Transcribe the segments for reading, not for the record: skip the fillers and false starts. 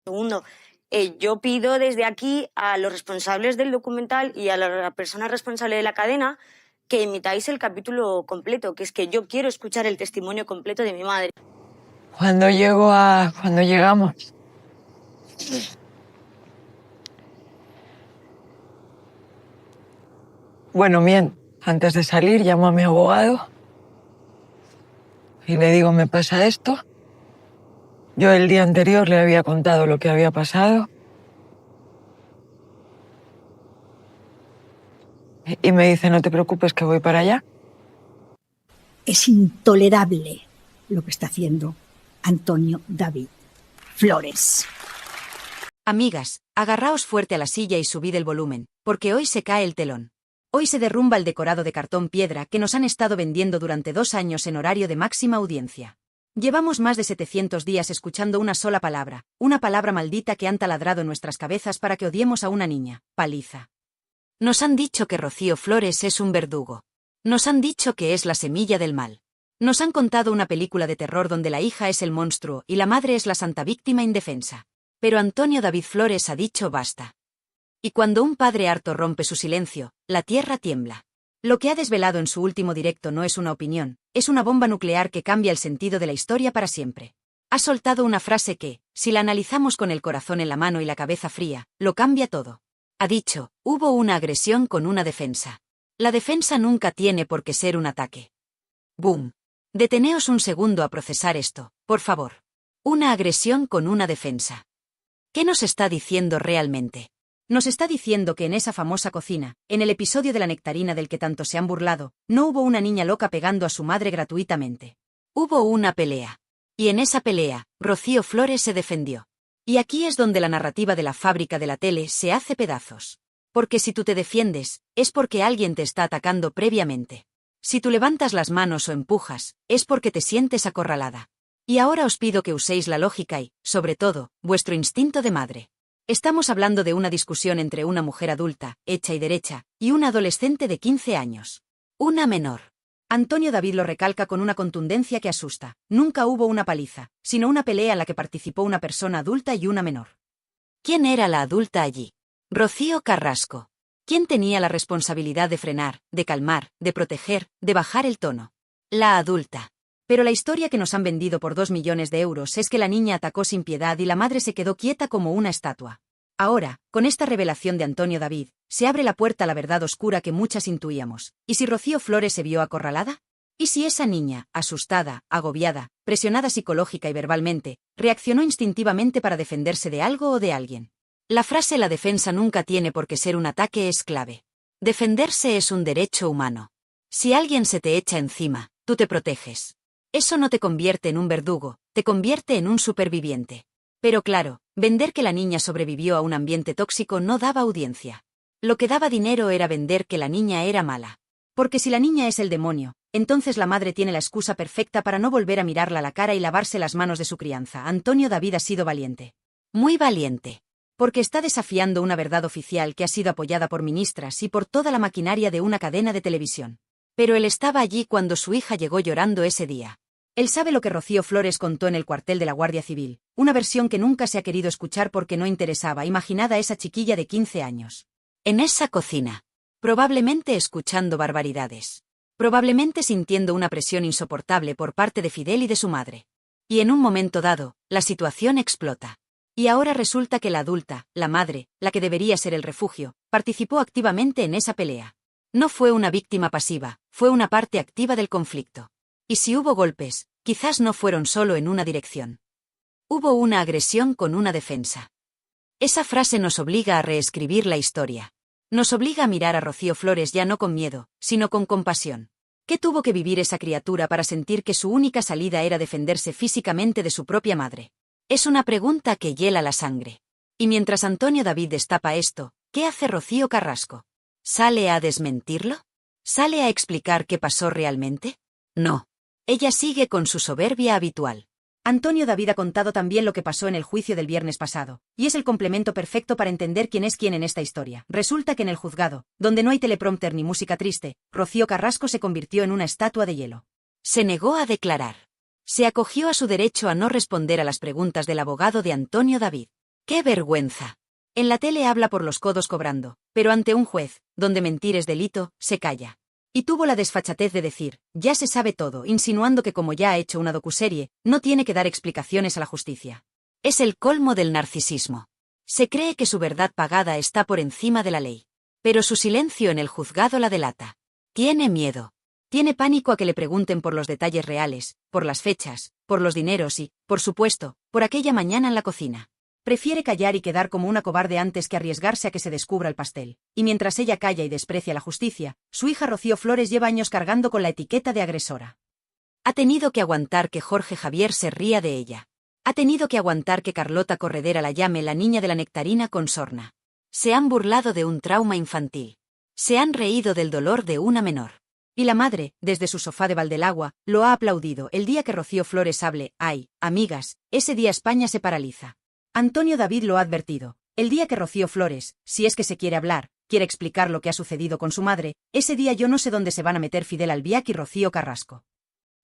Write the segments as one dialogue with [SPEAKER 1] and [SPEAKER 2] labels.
[SPEAKER 1] Segundo, yo pido desde aquí a los responsables del documental y a la persona responsable de la cadena que emitáis el capítulo completo, que es que yo quiero escuchar el testimonio completo de mi madre.
[SPEAKER 2] Cuando llegamos. Bueno, bien, antes de salir llamo a mi abogado y le digo, me pasa esto. Yo el día anterior le había contado lo que había pasado. Y me dice, no te preocupes que voy para allá.
[SPEAKER 3] Es intolerable lo que está haciendo Antonio David Flores.
[SPEAKER 4] Amigas, agarraos fuerte a la silla y subid el volumen, porque hoy se cae el telón. Hoy se derrumba el decorado de cartón piedra que nos han estado vendiendo durante 2 años en horario de máxima audiencia. Llevamos más de 700 días escuchando una sola palabra, una palabra maldita que han taladrado en nuestras cabezas para que odiemos a una niña: paliza. Nos han dicho que Rocío Flores es un verdugo. Nos han dicho que es la semilla del mal. Nos han contado una película de terror donde la hija es el monstruo y la madre es la santa víctima indefensa. Pero Antonio David Flores ha dicho basta. Y cuando un padre harto rompe su silencio, la tierra tiembla. Lo que ha desvelado en su último directo no es una opinión, es una bomba nuclear que cambia el sentido de la historia para siempre. Ha soltado una frase que, si la analizamos con el corazón en la mano y la cabeza fría, lo cambia todo. Ha dicho, hubo una agresión con una defensa. La defensa nunca tiene por qué ser un ataque. ¡Boom! Deteneos un segundo a procesar esto, por favor. Una agresión con una defensa. ¿Qué nos está diciendo realmente? Nos está diciendo que en esa famosa cocina, en el episodio de la nectarina del que tanto se han burlado, no hubo una niña loca pegando a su madre gratuitamente. Hubo una pelea. Y en esa pelea, Rocío Flores se defendió. Y aquí es donde la narrativa de la fábrica de la tele se hace pedazos. Porque si tú te defiendes, es porque alguien te está atacando previamente. Si tú levantas las manos o empujas, es porque te sientes acorralada. Y ahora os pido que uséis la lógica y, sobre todo, vuestro instinto de madre. Estamos hablando de una discusión entre una mujer adulta, hecha y derecha, y una adolescente de 15 años. Una menor. Antonio David lo recalca con una contundencia que asusta. Nunca hubo una paliza, sino una pelea en la que participó una persona adulta y una menor. ¿Quién era la adulta allí? Rocío Carrasco. ¿Quién tenía la responsabilidad de frenar, de calmar, de proteger, de bajar el tono? La adulta. Pero la historia que nos han vendido por 2 millones de euros es que la niña atacó sin piedad y la madre se quedó quieta como una estatua. Ahora, con esta revelación de Antonio David, se abre la puerta a la verdad oscura que muchas intuíamos. ¿Y si Rocío Flores se vio acorralada? ¿Y si esa niña, asustada, agobiada, presionada psicológica y verbalmente, reaccionó instintivamente para defenderse de algo o de alguien? La frase «la defensa nunca tiene por qué ser un ataque» es clave. Defenderse es un derecho humano. Si alguien se te echa encima, tú te proteges. Eso no te convierte en un verdugo, te convierte en un superviviente. Pero claro, vender que la niña sobrevivió a un ambiente tóxico no daba audiencia. Lo que daba dinero era vender que la niña era mala. Porque si la niña es el demonio, entonces la madre tiene la excusa perfecta para no volver a mirarla a la cara y lavarse las manos de su crianza. Antonio David ha sido valiente. Muy valiente. Porque está desafiando una verdad oficial que ha sido apoyada por ministras y por toda la maquinaria de una cadena de televisión. Pero él estaba allí cuando su hija llegó llorando ese día. Él sabe lo que Rocío Flores contó en el cuartel de la Guardia Civil, una versión que nunca se ha querido escuchar porque no interesaba. Imaginad a esa chiquilla de 15 años. En esa cocina. Probablemente escuchando barbaridades. Probablemente sintiendo una presión insoportable por parte de Fidel y de su madre. Y en un momento dado, la situación explota. Y ahora resulta que la adulta, la madre, la que debería ser el refugio, participó activamente en esa pelea. No fue una víctima pasiva, fue una parte activa del conflicto. Y si hubo golpes, quizás no fueron solo en una dirección. Hubo una agresión con una defensa. Esa frase nos obliga a reescribir la historia. Nos obliga a mirar a Rocío Flores ya no con miedo, sino con compasión. ¿Qué tuvo que vivir esa criatura para sentir que su única salida era defenderse físicamente de su propia madre? Es una pregunta que hiela la sangre. Y mientras Antonio David destapa esto, ¿qué hace Rocío Carrasco? ¿Sale a desmentirlo? ¿Sale a explicar qué pasó realmente? No. Ella sigue con su soberbia habitual. Antonio David ha contado también lo que pasó en el juicio del viernes pasado, y es el complemento perfecto para entender quién es quién en esta historia. Resulta que en el juzgado, donde no hay teleprompter ni música triste, Rocío Carrasco se convirtió en una estatua de hielo. Se negó a declarar. Se acogió a su derecho a no responder a las preguntas del abogado de Antonio David. ¡Qué vergüenza! En la tele habla por los codos cobrando, pero ante un juez, donde mentir es delito, se calla. Y tuvo la desfachatez de decir, ya se sabe todo, insinuando que como ya ha hecho una docuserie, no tiene que dar explicaciones a la justicia. Es el colmo del narcisismo. Se cree que su verdad pagada está por encima de la ley. Pero su silencio en el juzgado la delata. Tiene miedo. Tiene pánico a que le pregunten por los detalles reales, por las fechas, por los dineros y, por supuesto, por aquella mañana en la cocina. Prefiere callar y quedar como una cobarde antes que arriesgarse a que se descubra el pastel. Y mientras ella calla y desprecia la justicia, su hija Rocío Flores lleva años cargando con la etiqueta de agresora. Ha tenido que aguantar que Jorge Javier se ría de ella. Ha tenido que aguantar que Carlota Corredera la llame la niña de la nectarina con sorna. Se han burlado de un trauma infantil. Se han reído del dolor de una menor. Y la madre, desde su sofá de Valdelagua, lo ha aplaudido. El día que Rocío Flores hable, ay, amigas, ese día España se paraliza. Antonio David lo ha advertido. El día que Rocío Flores, si es que se quiere hablar, quiere explicar lo que ha sucedido con su madre, ese día yo no sé dónde se van a meter Fidel Albiac y Rocío Carrasco.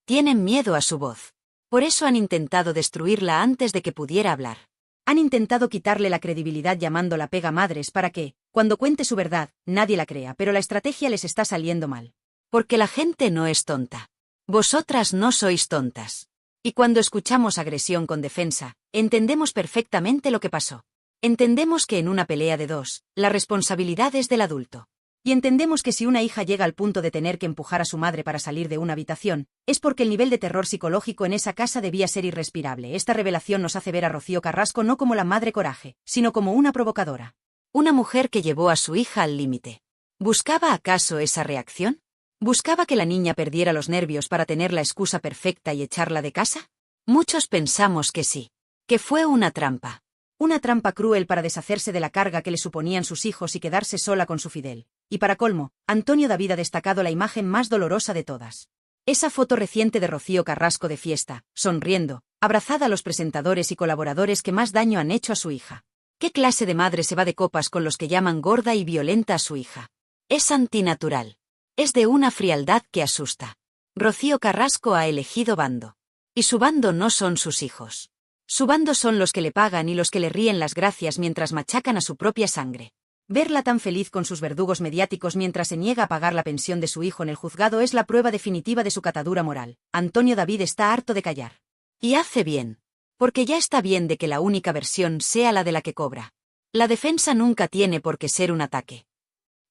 [SPEAKER 4] Tienen miedo a su voz. Por eso han intentado destruirla antes de que pudiera hablar. Han intentado quitarle la credibilidad llamándola pega madres para que, cuando cuente su verdad, nadie la crea, pero la estrategia les está saliendo mal. Porque la gente no es tonta. Vosotras no sois tontas. Y cuando escuchamos agresión con defensa, entendemos perfectamente lo que pasó. Entendemos que en una pelea de dos, la responsabilidad es del adulto. Y entendemos que si una hija llega al punto de tener que empujar a su madre para salir de una habitación, es porque el nivel de terror psicológico en esa casa debía ser irrespirable. Esta revelación nos hace ver a Rocío Carrasco no como la madre coraje, sino como una provocadora. Una mujer que llevó a su hija al límite. ¿Buscaba acaso esa reacción? ¿Buscaba que la niña perdiera los nervios para tener la excusa perfecta y echarla de casa? Muchos pensamos que sí. Que fue una trampa. Una trampa cruel para deshacerse de la carga que le suponían sus hijos y quedarse sola con su Fidel. Y para colmo, Antonio David ha destacado la imagen más dolorosa de todas. Esa foto reciente de Rocío Carrasco de fiesta, sonriendo, abrazada a los presentadores y colaboradores que más daño han hecho a su hija. ¿Qué clase de madre se va de copas con los que llaman gorda y violenta a su hija? Es antinatural. Es de una frialdad que asusta. Rocío Carrasco ha elegido bando. Y su bando no son sus hijos. Su bando son los que le pagan y los que le ríen las gracias mientras machacan a su propia sangre. Verla tan feliz con sus verdugos mediáticos mientras se niega a pagar la pensión de su hijo en el juzgado es la prueba definitiva de su catadura moral. Antonio David está harto de callar. Y hace bien. Porque ya está bien de que la única versión sea la de la que cobra. La defensa nunca tiene por qué ser un ataque.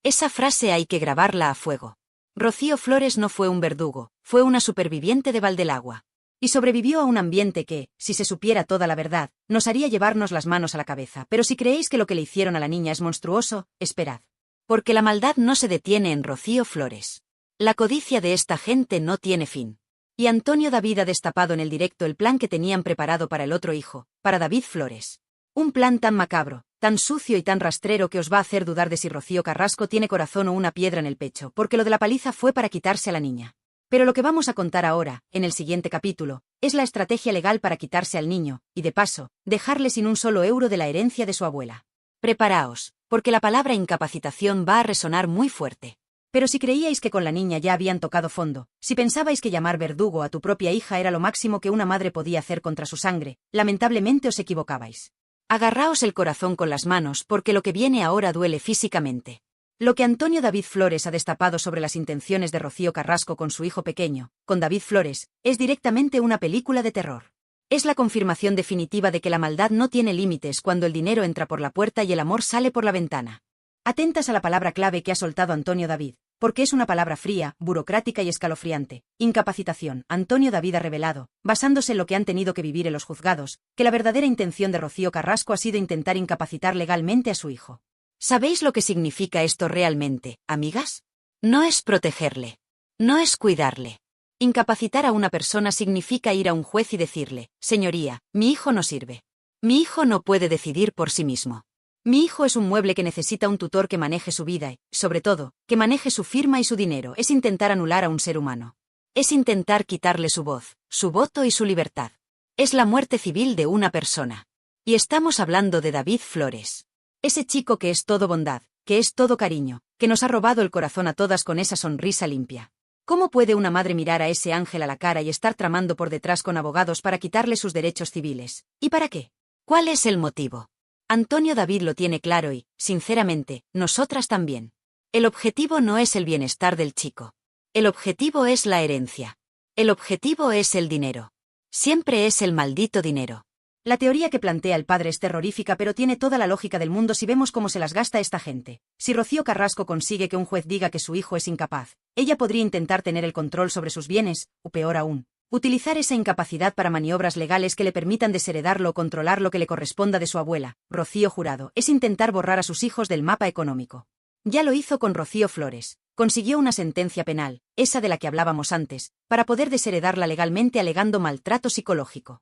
[SPEAKER 4] Esa frase hay que grabarla a fuego. Rocío Flores no fue un verdugo, fue una superviviente de Valdelagua. Y sobrevivió a un ambiente que, si se supiera toda la verdad, nos haría llevarnos las manos a la cabeza. Pero si creéis que lo que le hicieron a la niña es monstruoso, esperad. Porque la maldad no se detiene en Rocío Flores. La codicia de esta gente no tiene fin. Y Antonio David ha destapado en el directo el plan que tenían preparado para el otro hijo, para David Flores. Un plan tan macabro, tan sucio y tan rastrero que os va a hacer dudar de si Rocío Carrasco tiene corazón o una piedra en el pecho, porque lo de la paliza fue para quitarse a la niña. Pero lo que vamos a contar ahora, en el siguiente capítulo, es la estrategia legal para quitarse al niño, y de paso, dejarle sin un solo euro de la herencia de su abuela. Preparaos, porque la palabra incapacitación va a resonar muy fuerte. Pero si creíais que con la niña ya habían tocado fondo, si pensabais que llamar verdugo a tu propia hija era lo máximo que una madre podía hacer contra su sangre, lamentablemente os equivocabais. Agarraos el corazón con las manos porque lo que viene ahora duele físicamente. Lo que Antonio David Flores ha destapado sobre las intenciones de Rocío Carrasco con su hijo pequeño, con David Flores, es directamente una película de terror. Es la confirmación definitiva de que la maldad no tiene límites cuando el dinero entra por la puerta y el amor sale por la ventana. Atentas a la palabra clave que ha soltado Antonio David, porque es una palabra fría, burocrática y escalofriante. Incapacitación. Antonio David ha revelado, basándose en lo que han tenido que vivir en los juzgados, que la verdadera intención de Rocío Carrasco ha sido intentar incapacitar legalmente a su hijo. ¿Sabéis lo que significa esto realmente, amigas? No es protegerle. No es cuidarle. Incapacitar a una persona significa ir a un juez y decirle, señoría, mi hijo no sirve. Mi hijo no puede decidir por sí mismo. Mi hijo es un mueble que necesita un tutor que maneje su vida y, sobre todo, que maneje su firma y su dinero. Es intentar anular a un ser humano. Es intentar quitarle su voz, su voto y su libertad. Es la muerte civil de una persona. Y estamos hablando de David Flores. Ese chico que es todo bondad, que es todo cariño, que nos ha robado el corazón a todas con esa sonrisa limpia. ¿Cómo puede una madre mirar a ese ángel a la cara y estar tramando por detrás con abogados para quitarle sus derechos civiles? ¿Y para qué? ¿Cuál es el motivo? Antonio David lo tiene claro y, sinceramente, nosotras también. El objetivo no es el bienestar del chico. El objetivo es la herencia. El objetivo es el dinero. Siempre es el maldito dinero. La teoría que plantea el padre es terrorífica, pero tiene toda la lógica del mundo si vemos cómo se las gasta esta gente. Si Rocío Carrasco consigue que un juez diga que su hijo es incapaz, ella podría intentar tener el control sobre sus bienes, o peor aún, utilizar esa incapacidad para maniobras legales que le permitan desheredarlo o controlar lo que le corresponda de su abuela, Rocío Jurado. Es intentar borrar a sus hijos del mapa económico. Ya lo hizo con Rocío Flores. Consiguió una sentencia penal, esa de la que hablábamos antes, para poder desheredarla legalmente alegando maltrato psicológico.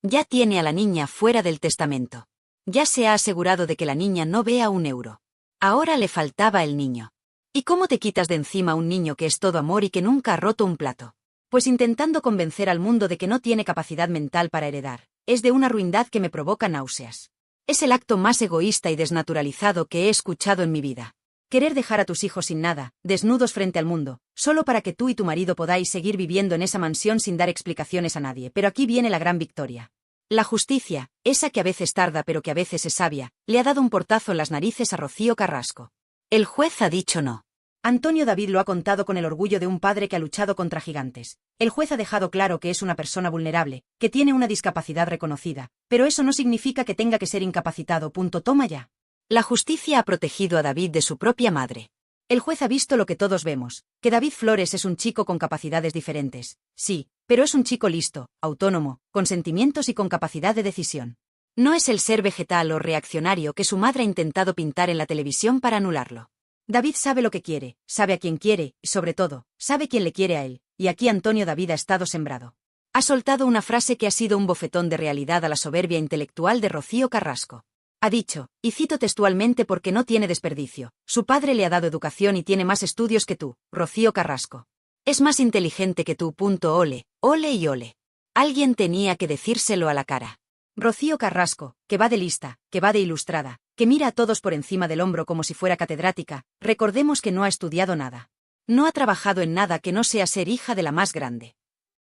[SPEAKER 4] Ya tiene a la niña fuera del testamento. Ya se ha asegurado de que la niña no vea un euro. Ahora le faltaba el niño. ¿Y cómo te quitas de encima a un niño que es todo amor y que nunca ha roto un plato? Pues intentando convencer al mundo de que no tiene capacidad mental para heredar. Es de una ruindad que me provoca náuseas. Es el acto más egoísta y desnaturalizado que he escuchado en mi vida. Querer dejar a tus hijos sin nada, desnudos frente al mundo, solo para que tú y tu marido podáis seguir viviendo en esa mansión sin dar explicaciones a nadie. Pero aquí viene la gran victoria. La justicia, esa que a veces tarda pero que a veces es sabia, le ha dado un portazo en las narices a Rocío Carrasco. El juez ha dicho no. Antonio David lo ha contado con el orgullo de un padre que ha luchado contra gigantes. El juez ha dejado claro que es una persona vulnerable, que tiene una discapacidad reconocida, pero eso no significa que tenga que ser incapacitado. Toma ya. La justicia ha protegido a David de su propia madre. El juez ha visto lo que todos vemos, que David Flores es un chico con capacidades diferentes. Sí, pero es un chico listo, autónomo, con sentimientos y con capacidad de decisión. No es el ser vegetal o reaccionario que su madre ha intentado pintar en la televisión para anularlo. David sabe lo que quiere, sabe a quién quiere, y sobre todo, sabe quién le quiere a él, y aquí Antonio David ha estado sembrado. Ha soltado una frase que ha sido un bofetón de realidad a la soberbia intelectual de Rocío Carrasco. Ha dicho, y cito textualmente porque no tiene desperdicio, su padre le ha dado educación y tiene más estudios que tú, Rocío Carrasco. Es más inteligente que tú. Ole, ole y ole. Alguien tenía que decírselo a la cara. Rocío Carrasco, que va de lista, que va de ilustrada, que mira a todos por encima del hombro como si fuera catedrática, recordemos que no ha estudiado nada. No ha trabajado en nada que no sea ser hija de la más grande.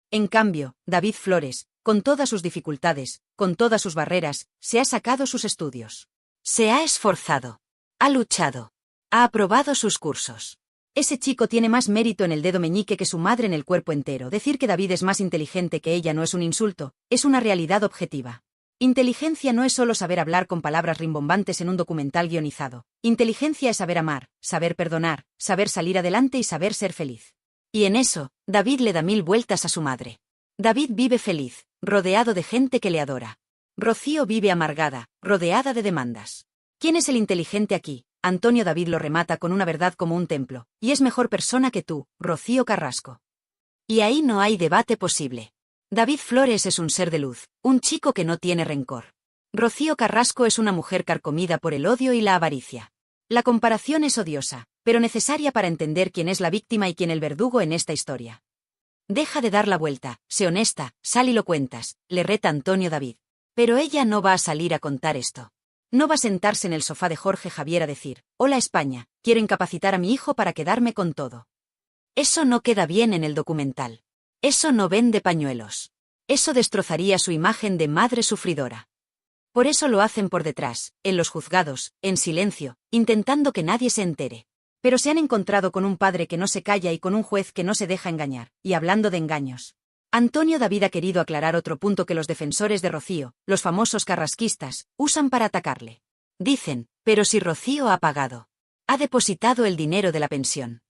[SPEAKER 4] En cambio, David Flores, con todas sus dificultades, con todas sus barreras, se ha sacado sus estudios. Se ha esforzado. Ha luchado. Ha aprobado sus cursos. Ese chico tiene más mérito en el dedo meñique que su madre en el cuerpo entero. Decir que David es más inteligente que ella no es un insulto, es una realidad objetiva. Inteligencia no es solo saber hablar con palabras rimbombantes en un documental guionizado. Inteligencia es saber amar, saber perdonar, saber salir adelante y saber ser feliz. Y en eso, David le da 1000 vueltas a su madre. David vive feliz, rodeado de gente que le adora. Rocío vive amargada, rodeada de demandas. ¿Quién es el inteligente aquí? Antonio David lo remata con una verdad como un templo, y es mejor persona que tú, Rocío Carrasco. Y ahí no hay debate posible. David Flores es un ser de luz, un chico que no tiene rencor. Rocío Carrasco es una mujer carcomida por el odio y la avaricia. La comparación es odiosa, pero necesaria para entender quién es la víctima y quién el verdugo en esta historia. Deja de dar la vuelta, sé honesta, sal y lo cuentas, le reta Antonio David. Pero ella no va a salir a contar esto. No va a sentarse en el sofá de Jorge Javier a decir, hola España, quiero incapacitar a mi hijo para quedarme con todo. Eso no queda bien en el documental. Eso no vende pañuelos. Eso destrozaría su imagen de madre sufridora. Por eso lo hacen por detrás, en los juzgados, en silencio, intentando que nadie se entere. Pero se han encontrado con un padre que no se calla y con un juez que no se deja engañar. Y hablando de engaños, Antonio David ha querido aclarar otro punto que los defensores de Rocío, los famosos carrasquistas, usan para atacarle. Dicen, pero si Rocío ha pagado. Ha depositado el dinero de la pensión.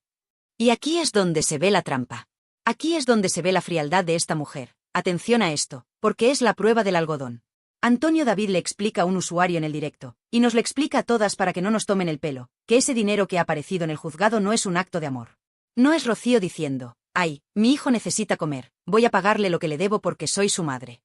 [SPEAKER 4] Y aquí es donde se ve la trampa. Aquí es donde se ve la frialdad de esta mujer. Atención a esto, porque es la prueba del algodón. Antonio David le explica a un usuario en el directo, y nos lo explica a todas para que no nos tomen el pelo, que ese dinero que ha aparecido en el juzgado no es un acto de amor. No es Rocío diciendo, ay, mi hijo necesita comer, voy a pagarle lo que le debo porque soy su madre.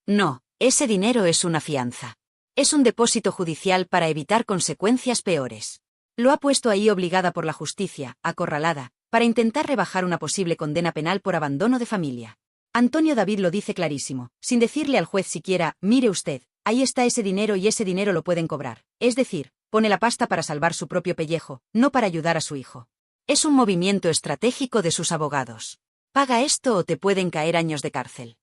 [SPEAKER 4] No, ese dinero es una fianza. Es un depósito judicial para evitar consecuencias peores. Lo ha puesto ahí obligada por la justicia, acorralada, para intentar rebajar una posible condena penal por abandono de familia. Antonio David lo dice clarísimo, sin decirle al juez siquiera, mire usted, ahí está ese dinero y ese dinero lo pueden cobrar. Es decir, pone la pasta para salvar su propio pellejo, no para ayudar a su hijo. Es un movimiento estratégico de sus abogados. Paga esto o te pueden caer años de cárcel.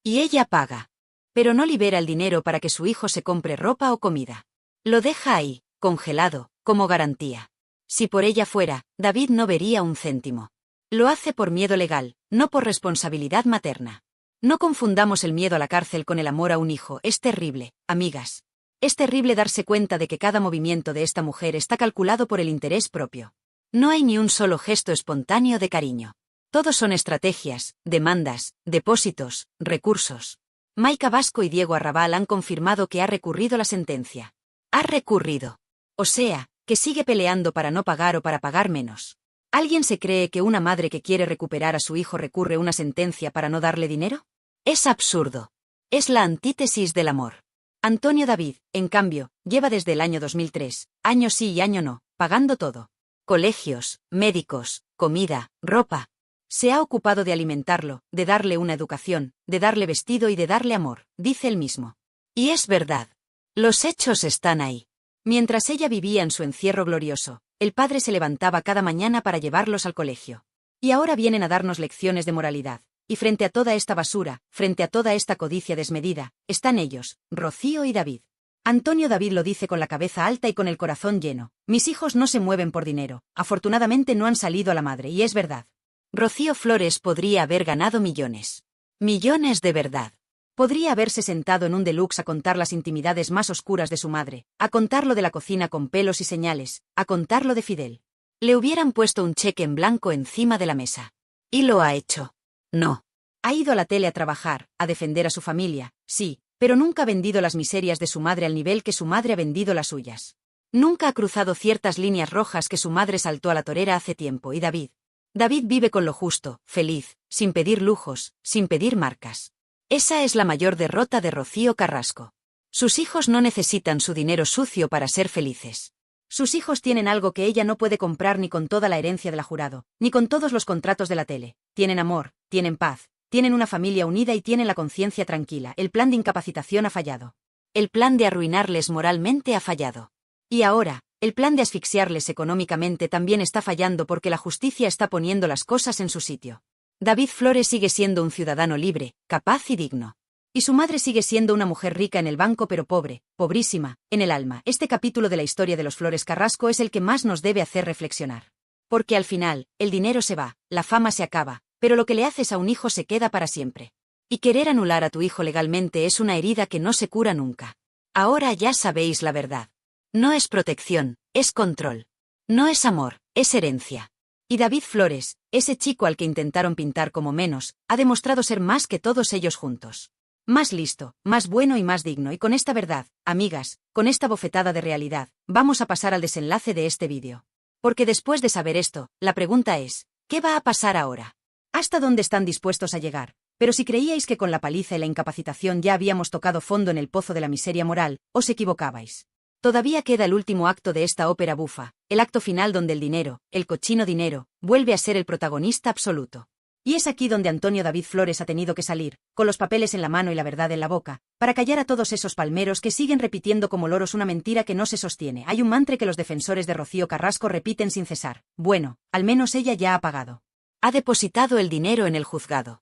[SPEAKER 4] Y ella paga. Pero no libera el dinero para que su hijo se compre ropa o comida. Lo deja ahí, congelado, como garantía. Si por ella fuera, David no vería un céntimo. Lo hace por miedo legal, no por responsabilidad materna. No confundamos el miedo a la cárcel con el amor a un hijo. Es terrible, amigas. Es terrible darse cuenta de que cada movimiento de esta mujer está calculado por el interés propio. No hay ni un solo gesto espontáneo de cariño. Todos son estrategias, demandas, depósitos, recursos. Maika Vasco y Diego Arrabal han confirmado que ha recurrido la sentencia. Ha recurrido. O sea, que sigue peleando para no pagar o para pagar menos. ¿Alguien se cree que una madre que quiere recuperar a su hijo recurre una sentencia para no darle dinero? Es absurdo. Es la antítesis del amor. Antonio David, en cambio, lleva desde el año 2003, año sí y año no, pagando todo. Colegios, médicos, comida, ropa. Se ha ocupado de alimentarlo, de darle una educación, de darle vestido y de darle amor, dice él mismo. Y es verdad. Los hechos están ahí. Mientras ella vivía en su encierro glorioso, el padre se levantaba cada mañana para llevarlos al colegio. Y ahora vienen a darnos lecciones de moralidad. Y frente a toda esta basura, frente a toda esta codicia desmedida, están ellos, Rocío y David. Antonio David lo dice con la cabeza alta y con el corazón lleno. Mis hijos no se mueven por dinero, afortunadamente no han salido a la madre, y es verdad. Rocío Flores podría haber ganado millones. Millones de verdad. Podría haberse sentado en un deluxe a contar las intimidades más oscuras de su madre, a contar lo de la cocina con pelos y señales, a contar lo de Fidel. Le hubieran puesto un cheque en blanco encima de la mesa. Y lo ha hecho. No. Ha ido a la tele a trabajar, a defender a su familia, sí, pero nunca ha vendido las miserias de su madre al nivel que su madre ha vendido las suyas. Nunca ha cruzado ciertas líneas rojas que su madre saltó a la torera hace tiempo. Y David. David vive con lo justo, feliz, sin pedir lujos, sin pedir marcas. Esa es la mayor derrota de Rocío Carrasco. Sus hijos no necesitan su dinero sucio para ser felices. Sus hijos tienen algo que ella no puede comprar ni con toda la herencia del jurado, ni con todos los contratos de la tele. Tienen amor, tienen paz, tienen una familia unida y tienen la conciencia tranquila. El plan de incapacitación ha fallado. El plan de arruinarles moralmente ha fallado. Y ahora, el plan de asfixiarles económicamente también está fallando porque la justicia está poniendo las cosas en su sitio. David Flores sigue siendo un ciudadano libre, capaz y digno. Y su madre sigue siendo una mujer rica en el banco pero pobre, pobrísima, en el alma. Este capítulo de la historia de los Flores Carrasco es el que más nos debe hacer reflexionar. Porque al final, el dinero se va, la fama se acaba, pero lo que le haces a un hijo se queda para siempre. Y querer anular a tu hijo legalmente es una herida que no se cura nunca. Ahora ya sabéis la verdad. No es protección, es control. No es amor, es herencia. Y David Flores, ese chico al que intentaron pintar como menos, ha demostrado ser más que todos ellos juntos. Más listo, más bueno y más digno. Y con esta verdad, amigas, con esta bofetada de realidad, vamos a pasar al desenlace de este vídeo. Porque después de saber esto, la pregunta es, ¿qué va a pasar ahora? ¿Hasta dónde están dispuestos a llegar? Pero si creíais que con la paliza y la incapacitación ya habíamos tocado fondo en el pozo de la miseria moral, os equivocabais. Todavía queda el último acto de esta ópera bufa, el acto final donde el dinero, el cochino dinero, vuelve a ser el protagonista absoluto. Y es aquí donde Antonio David Flores ha tenido que salir, con los papeles en la mano y la verdad en la boca, para callar a todos esos palmeros que siguen repitiendo como loros una mentira que no se sostiene. Hay un mantra que los defensores de Rocío Carrasco repiten sin cesar. Bueno, al menos ella ya ha pagado. Ha depositado el dinero en el juzgado.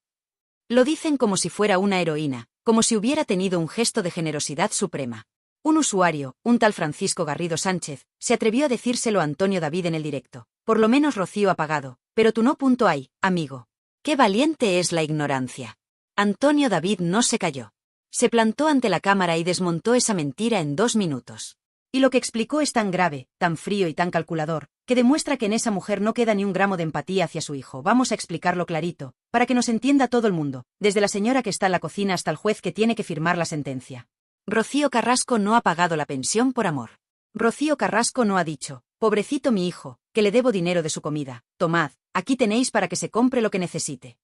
[SPEAKER 4] Lo dicen como si fuera una heroína, como si hubiera tenido un gesto de generosidad suprema. Un usuario, un tal Francisco Garrido Sánchez, se atrevió a decírselo a Antonio David en el directo. Por lo menos Rocío ha pagado, pero tú no. Hay, amigo. ¡Qué valiente es la ignorancia! Antonio David no se cayó. Se plantó ante la cámara y desmontó esa mentira en 2 minutos. Y lo que explicó es tan grave, tan frío y tan calculador, que demuestra que en esa mujer no queda ni un gramo de empatía hacia su hijo. Vamos a explicarlo clarito, para que nos entienda todo el mundo, desde la señora que está en la cocina hasta el juez que tiene que firmar la sentencia. Rocío Carrasco no ha pagado la pensión por amor. Rocío Carrasco no ha dicho, pobrecito mi hijo, que le debo dinero de su comida, tomad, aquí tenéis para que se compre lo que necesite.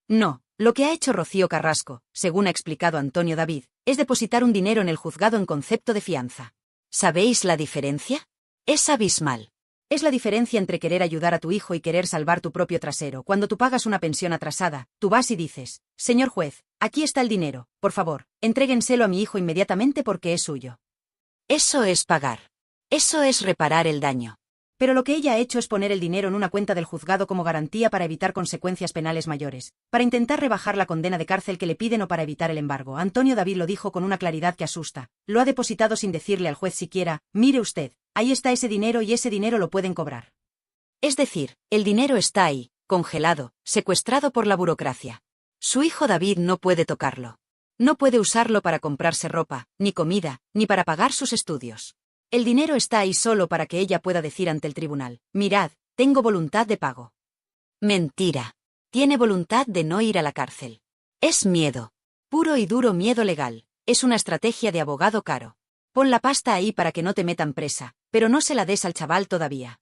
[SPEAKER 4] No, lo que ha hecho Rocío Carrasco, según ha explicado Antonio David, es depositar un dinero en el juzgado en concepto de fianza. ¿Sabéis la diferencia? Es abismal. Es la diferencia entre querer ayudar a tu hijo y querer salvar tu propio trasero. Cuando tú pagas una pensión atrasada, tú vas y dices, señor juez, aquí está el dinero, por favor, entréguenselo a mi hijo inmediatamente porque es suyo. Eso es pagar. Eso es reparar el daño. Pero lo que ella ha hecho es poner el dinero en una cuenta del juzgado como garantía para evitar consecuencias penales mayores, para intentar rebajar la condena de cárcel que le piden o para evitar el embargo. Antonio David lo dijo con una claridad que asusta. Lo ha depositado sin decirle al juez siquiera, mire usted, ahí está ese dinero y ese dinero lo pueden cobrar. Es decir, el dinero está ahí, congelado, secuestrado por la burocracia. Su hijo David no puede tocarlo. No puede usarlo para comprarse ropa, ni comida, ni para pagar sus estudios. El dinero está ahí solo para que ella pueda decir ante el tribunal, mirad, tengo voluntad de pago. Mentira. Tiene voluntad de no ir a la cárcel. Es miedo. Puro y duro miedo legal. Es una estrategia de abogado caro. Pon la pasta ahí para que no te metan presa, pero no se la des al chaval todavía.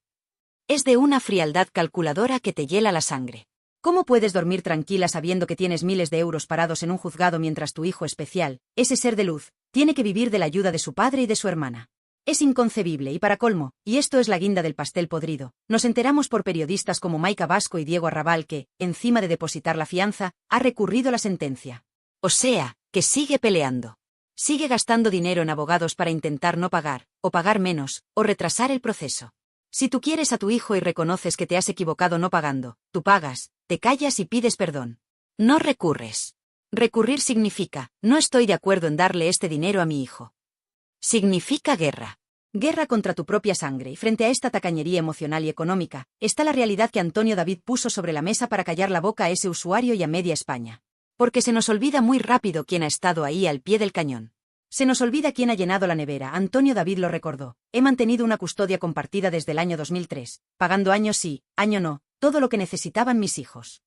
[SPEAKER 4] Es de una frialdad calculadora que te hiela la sangre. ¿Cómo puedes dormir tranquila sabiendo que tienes miles de euros parados en un juzgado mientras tu hijo especial, ese ser de luz, tiene que vivir de la ayuda de su padre y de su hermana? Es inconcebible y para colmo, y esto es la guinda del pastel podrido, nos enteramos por periodistas como Maica Vasco y Diego Arrabal que, encima de depositar la fianza, ha recurrido la sentencia. O sea, que sigue peleando. Sigue gastando dinero en abogados para intentar no pagar, o pagar menos, o retrasar el proceso. Si tú quieres a tu hijo y reconoces que te has equivocado no pagando, tú pagas, te callas y pides perdón. No recurres. Recurrir significa, no estoy de acuerdo en darle este dinero a mi hijo. Significa guerra. Guerra contra tu propia sangre y frente a esta tacañería emocional y económica, está la realidad que Antonio David puso sobre la mesa para callar la boca a ese usuario y a media España. Porque se nos olvida muy rápido quién ha estado ahí al pie del cañón. Se nos olvida quién ha llenado la nevera. Antonio David lo recordó. He mantenido una custodia compartida desde el año 2003, pagando año sí, año no, todo lo que necesitaban mis hijos.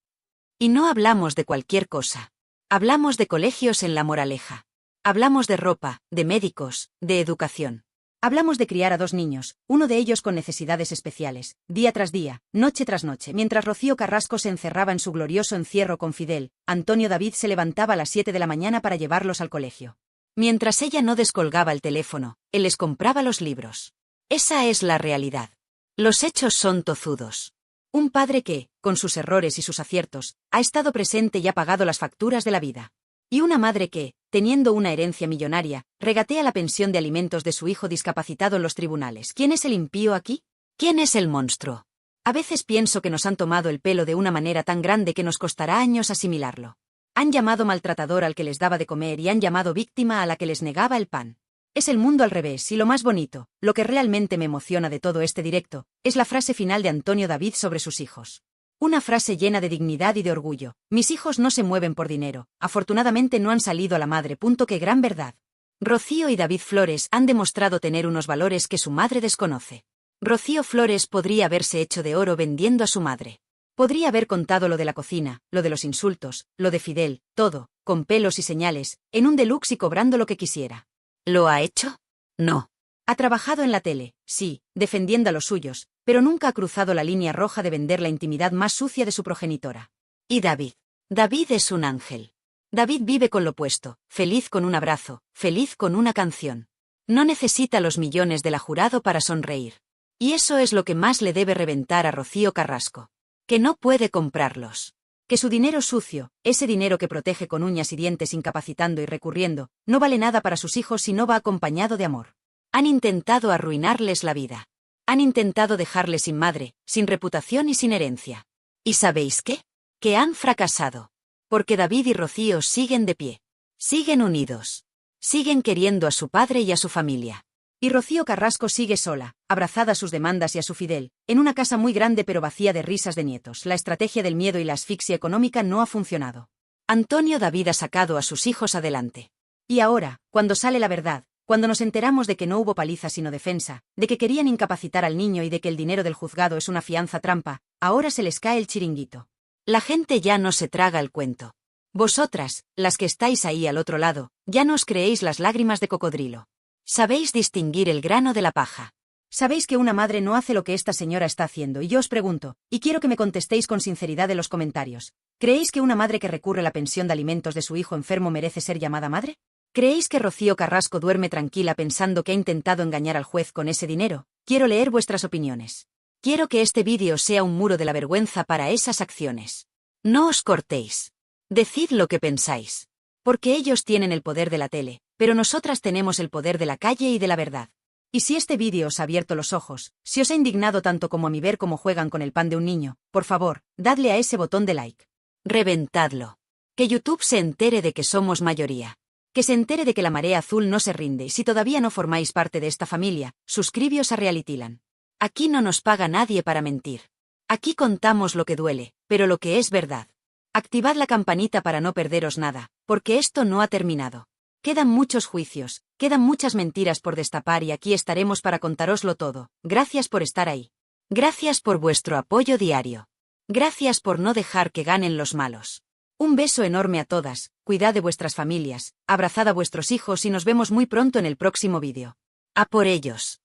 [SPEAKER 4] Y no hablamos de cualquier cosa. Hablamos de colegios en La Moraleja. Hablamos de ropa, de médicos, de educación. Hablamos de criar a 2 niños, uno de ellos con necesidades especiales, día tras día, noche tras noche. Mientras Rocío Carrasco se encerraba en su glorioso encierro con Fidel, Antonio David se levantaba a las 7 de la mañana para llevarlos al colegio. Mientras ella no descolgaba el teléfono, él les compraba los libros. Esa es la realidad. Los hechos son tozudos. Un padre que, con sus errores y sus aciertos, ha estado presente y ha pagado las facturas de la vida. Y una madre que, teniendo una herencia millonaria, regatea la pensión de alimentos de su hijo discapacitado en los tribunales. ¿Quién es el impío aquí? ¿Quién es el monstruo? A veces pienso que nos han tomado el pelo de una manera tan grande que nos costará años asimilarlo. Han llamado maltratador al que les daba de comer y han llamado víctima a la que les negaba el pan. Es el mundo al revés y lo más bonito, lo que realmente me emociona de todo este directo, es la frase final de Antonio David sobre sus hijos. Una frase llena de dignidad y de orgullo. Mis hijos no se mueven por dinero, afortunadamente no han salido a la madre. ¡Qué gran verdad! Rocío y David Flores han demostrado tener unos valores que su madre desconoce. Rocío Flores podría haberse hecho de oro vendiendo a su madre. Podría haber contado lo de la cocina, lo de los insultos, lo de Fidel, todo, con pelos y señales, en un deluxe y cobrando lo que quisiera. ¿Lo ha hecho? No. Ha trabajado en la tele, sí, defendiendo a los suyos, pero nunca ha cruzado la línea roja de vender la intimidad más sucia de su progenitora. ¿Y David? David es un ángel. David vive con lo puesto, feliz con un abrazo, feliz con una canción. No necesita los millones de la jurado para sonreír. Y eso es lo que más le debe reventar a Rocío Carrasco. Que no puede comprarlos. Que su dinero sucio, ese dinero que protege con uñas y dientes incapacitando y recurriendo, no vale nada para sus hijos si no va acompañado de amor. Han intentado arruinarles la vida. Han intentado dejarles sin madre, sin reputación y sin herencia. ¿Y sabéis qué? Que han fracasado. Porque David y Rocío siguen de pie. Siguen unidos. Siguen queriendo a su padre y a su familia. Y Rocío Carrasco sigue sola, abrazada a sus demandas y a su Fidel, en una casa muy grande pero vacía de risas de nietos. La estrategia del miedo y la asfixia económica no ha funcionado. Antonio David ha sacado a sus hijos adelante. Y ahora, cuando sale la verdad, cuando nos enteramos de que no hubo paliza sino defensa, de que querían incapacitar al niño y de que el dinero del juzgado es una fianza trampa, ahora se les cae el chiringuito. La gente ya no se traga el cuento. Vosotras, las que estáis ahí al otro lado, ya no os creéis las lágrimas de cocodrilo. Sabéis distinguir el grano de la paja. Sabéis que una madre no hace lo que esta señora está haciendo y yo os pregunto, y quiero que me contestéis con sinceridad en los comentarios, ¿creéis que una madre que recurre la pensión de alimentos de su hijo enfermo merece ser llamada madre? ¿Creéis que Rocío Carrasco duerme tranquila pensando que ha intentado engañar al juez con ese dinero? Quiero leer vuestras opiniones. Quiero que este vídeo sea un muro de la vergüenza para esas acciones. No os cortéis. Decid lo que pensáis. Porque ellos tienen el poder de la tele, pero nosotras tenemos el poder de la calle y de la verdad. Y si este vídeo os ha abierto los ojos, si os ha indignado tanto como a mí ver cómo juegan con el pan de un niño, por favor, dadle a ese botón de like. Reventadlo. Que YouTube se entere de que somos mayoría. Que se entere de que la marea azul no se rinde y si todavía no formáis parte de esta familia, suscribíos a Realityland. Aquí no nos paga nadie para mentir. Aquí contamos lo que duele, pero lo que es verdad. Activad la campanita para no perderos nada, porque esto no ha terminado. Quedan muchos juicios, quedan muchas mentiras por destapar y aquí estaremos para contároslo todo. Gracias por estar ahí. Gracias por vuestro apoyo diario. Gracias por no dejar que ganen los malos. Un beso enorme a todas, cuidad de vuestras familias, abrazad a vuestros hijos y nos vemos muy pronto en el próximo vídeo. ¡A por ellos!